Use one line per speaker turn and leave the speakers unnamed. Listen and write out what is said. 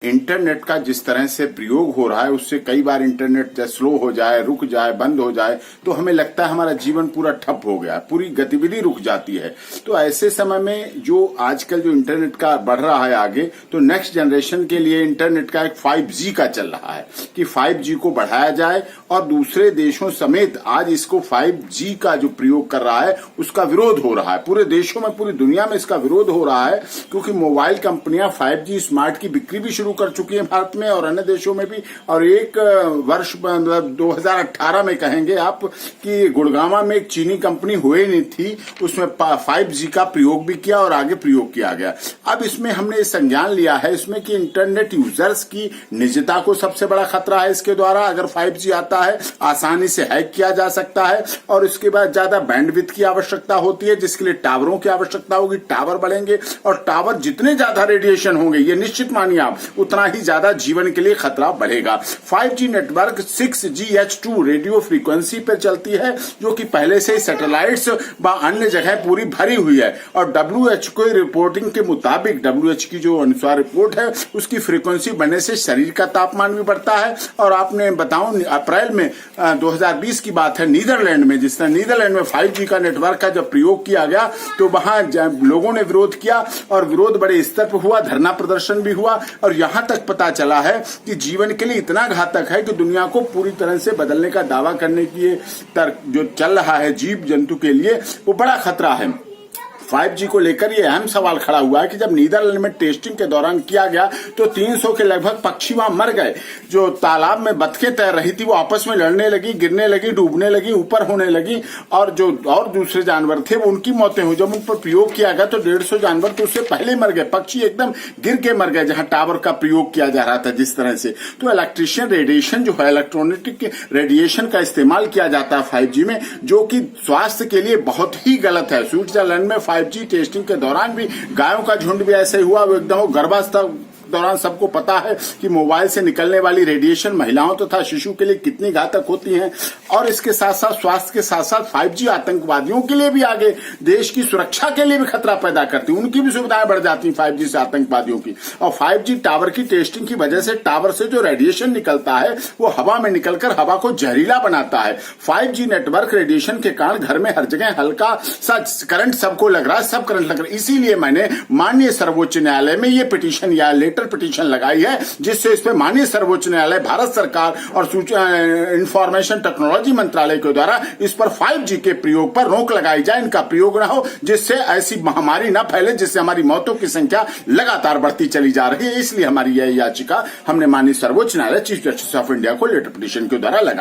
Internet का जिस तरह से प्रयोग हो रहा है उससे कई बार इंटरनेट स्लो हो जाए, रुक जाए, बंद हो जाए तो हमें लगता है हमारा जीवन पूरा ठप हो गया, पूरी गतिविधि रुक जाती है। तो ऐसे समय में जो आजकल जो इंटरनेट का बढ़ रहा है आगे, तो नेक्स्ट जनरेशन के लिए इंटरनेट का एक 5G का चल रहा है कि 5G को बढ़ाया जाए और दूसरे देशों समेत आज इसको 5G का जो प्रयोग कर रहा है उसका विरोध हो रहा है। पूरे देशों में, पूरी दुनिया में इसका विरोध हो रहा है क्योंकि मोबाइल कंपनियां 5G स्मार्ट की बिक्री भी शुरू कर चुकी है भारत में और अन्य देशों में भी। और एक वर्ष 2018 में कहेंगे आप कि गुड़गांव में एक चीनी कंपनी हुई नहीं थी, उसमें 5G का प्रयोग भी किया और आगे प्रयोग किया गया। अब इसमें हमने संज्ञान लिया है इसमें कि इंटरनेट यूजर्स की निजता को सबसे बड़ा खतरा है इसके द्वारा। अगर 5G आता है आसानी से हैक किया जा सकता है और इसके बाद ज्यादा बैंडविड्थ की आवश्यकता होती है जिसके लिए टावरों की आवश्यकता होगी। टावर बढ़ेंगे और टावर जितने ज्यादा रेडिएशन होंगे, ये निश्चित मानिए आप, उतना ही ज्यादा जीवन के लिए खतरा बढ़ेगा। 5G network 6GH2 radio frequency पर चलती है जो कि पहले से ही सैटेलाइट्स व अन्य जगह पूरी भरी हुई है। और WHO की रिपोर्टिंग के मुताबिक, WHO की जो अनुसार रिपोर्ट है उसकी फ्रीक्वेंसी बढ़ने से शरीर का तापमान भी बढ़ता है। और आपने बताऊं अप्रैल में 2020 की बात है, नीदरलैंड में, जिस तरह नीदरलैंड में 5G का नेटवर्क का जब प्रयोग किया गया तो वहां लोगों ने विरोध किया और विरोध बड़े स्तर पर हुआ, धरना प्रदर्शन भी हुआ और यहां तक पता चला है कि जीवन के लिए इतना घातक है कि दुनिया को पूरी तरह से बदलने का दावा करने की जो चल रहा है जीव जंतु के लिए, वो बड़ा खतरा है। 5G को लेकर ये अहम सवाल खड़ा हुआ है कि जब नीदरलैंड में टेस्टिंग के दौरान किया गया तो 300 के लगभग पक्षी वहां मर गए। जो तालाब में बतखें तैर रही थी वो आपस में लड़ने लगी, गिरने लगी, डूबने लगी, ऊपर होने लगी और जो और दूसरे जानवर थे वो उनकी मौतें हुई। जब उन पर प्रयोग किया गया तो 150 जानवर तो उससे पहले मर गए, पक्षी एकदम गिर के मर गए जहां टावर का प्रयोग किया जा रहा था जिस तरह से। तो इलेक्ट्रिशियन रेडिएशन जो है, इलेक्ट्रॉनिक रेडिएशन का इस्तेमाल किया जाता है 5G में, जो कि स्वास्थ्य के लिए बहुत ही गलत है। स्विट्जरलैंड में 5G टेस्टिंग के दौरान भी गायों का झुंड भी ऐसे हुआ, वो एकदम गर्भावस्था दौरान सबको पता है कि मोबाइल से निकलने वाली रेडिएशन महिलाओं तथा शिशु के लिए कितनी घातक होती हैं। और इसके साथ साथ स्वास्थ्य के साथ साथ 5G आतंकवादियों के लिए भी आगे देश की सुरक्षा के लिए भी खतरा पैदा करती है, उनकी भी सुविधाएं बढ़ जाती हैं 5G से आतंकवादियों की। और 5G टावर की टेस्टिंग की वजह से टावर से जो रेडिएशन निकलता है वो हवा में निकलकर हवा को जहरीला बनाता है। 5G नेटवर्क रेडिएशन के कारण घर में हर जगह हल्का सा करंट सबको लग रहा है, सब करंट लग रहा है। इसीलिए मैंने माननीय सर्वोच्च न्यायालय में ये पिटीशन या लेटर पिटीशन लगाई है जिससे इस पे माननीय सर्वोच्च न्यायालय, भारत सरकार और इंफॉर्मेशन टेक्नोलॉजी मंत्रालय के द्वारा इस पर 5G के प्रयोग पर रोक लगाई जाए, इनका प्रयोग न हो जिससे ऐसी महामारी न फैले जिससे हमारी मौतों की संख्या लगातार बढ़ती चली जा रही है। इसलिए हमारी यह याचिका हमने माननीय सर्वोच्च न्यायालय चीफ जस्टिस ऑफ इंडिया को लेटर पिटीशन के द्वारा लगाई।